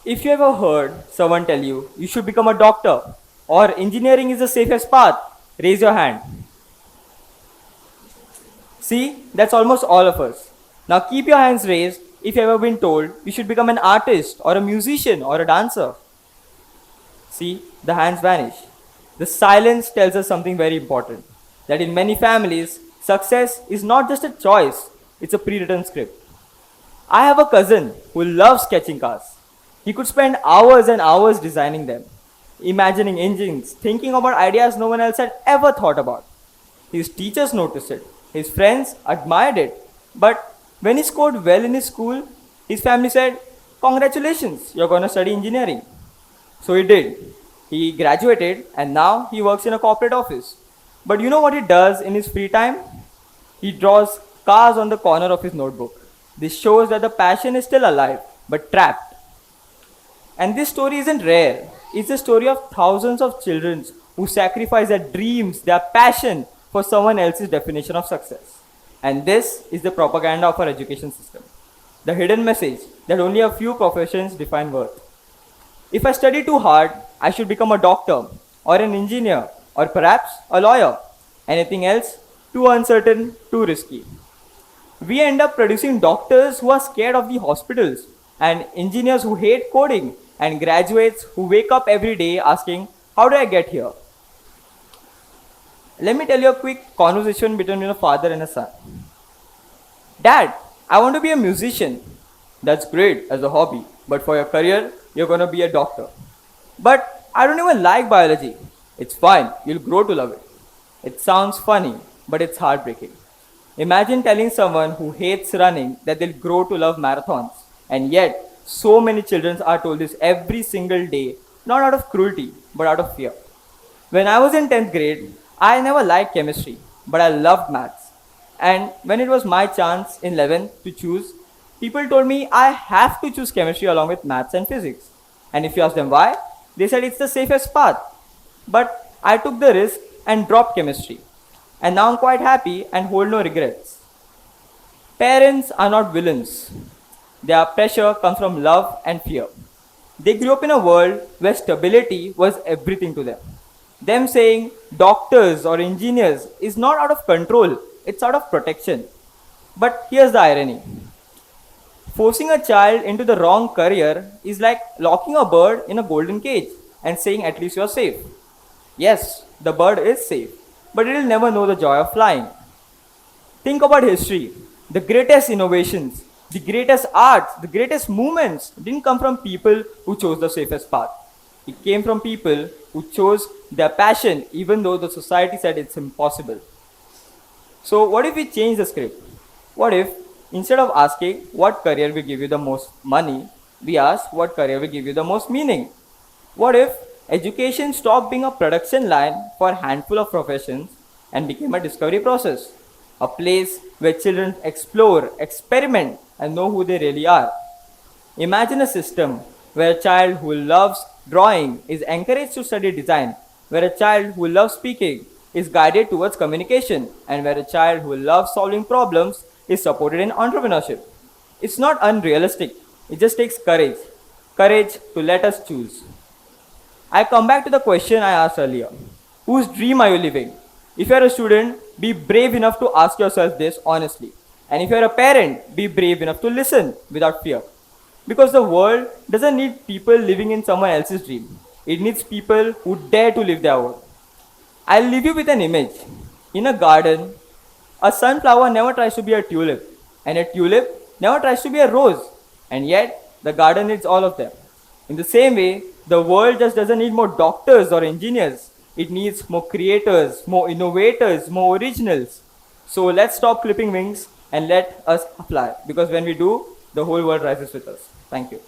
If you ever heard someone tell you you should become a doctor or engineering is the safest path, raise your hand. See, that's almost all of us. Now keep your hands raised if you've ever been told you should become an artist or a musician or a dancer. See, the hands vanish. The silence tells us something very important, that in many families, success is not just a choice, it's a pre written script. I have a cousin who loves sketching cars. He could spend hours and hours designing them, imagining engines, thinking about ideas no one else had ever thought about. His teachers noticed it, his friends admired it, but when he scored well in his school, his family said, "Congratulations, you're going to study engineering." So he did. He graduated and now he works in a corporate office. But you know what he does in his free time? He draws cars on the corner of his notebook. This shows that the passion is still alive, but trapped. And this story isn't rare. It's the story of thousands of children who sacrifice their dreams, their passion for someone else's definition of success. And this is the propaganda of our education system. The hidden message that only a few professions define worth. If I study too hard, I should become a doctor or an engineer or perhaps a lawyer. Anything else? Too uncertain, too risky. We end up producing doctors who are scared of the hospitals, and engineers who hate coding, and graduates who wake up every day asking, "How do I get here?" Let me tell you a quick conversation between a father and a son. "Dad, I want to be a musician." "That's great as a hobby, but for your career, you're going to be a doctor." "But I don't even like biology." "It's fine, you'll grow to love it." It sounds funny, but it's heartbreaking. Imagine telling someone who hates running that they'll grow to love marathons, and yet so many children are told this every single day, not out of cruelty, but out of fear. When I was in 10th grade, I never liked chemistry, but I loved maths. And when it was my chance in 11th to choose, people told me I have to choose chemistry along with maths and physics. And if you ask them why, they said it's the safest path. But I took the risk and dropped chemistry. And now I'm quite happy and hold no regrets. Parents are not villains. Their pressure comes from love and fear. They grew up in a world where stability was everything to them. Them saying doctors or engineers is not out of control, it's out of protection. But here's the irony. Forcing a child into the wrong career is like locking a bird in a golden cage and saying at least you're safe. Yes, the bird is safe, but it will never know the joy of flying. Think about history. The greatest innovations, the greatest arts, the greatest movements didn't come from people who chose the safest path. It came from people who chose their passion even though the society said it's impossible. So, what if we change the script? What if instead of asking what career will give you the most money, we ask what career will give you the most meaning? What if education stopped being a production line for a handful of professions and became a discovery process? A place where children explore, experiment, and know who they really are. Imagine a system where a child who loves drawing is encouraged to study design, where a child who loves speaking is guided towards communication, and where a child who loves solving problems is supported in entrepreneurship. It's not unrealistic, it just takes courage. Courage to let us choose. I come back to the question I asked earlier. Whose dream are you living? If you're a student, be brave enough to ask yourself this honestly. And if you're a parent, be brave enough to listen without fear. Because the world doesn't need people living in someone else's dream. It needs people who dare to live their own. I'll leave you with an image. In a garden, a sunflower never tries to be a tulip, and a tulip never tries to be a rose. And yet, the garden needs all of them. In the same way, the world just doesn't need more doctors or engineers. It needs more creators, more innovators, more originals. So let's stop clipping wings and let us fly. Because when we do, the whole world rises with us. Thank you.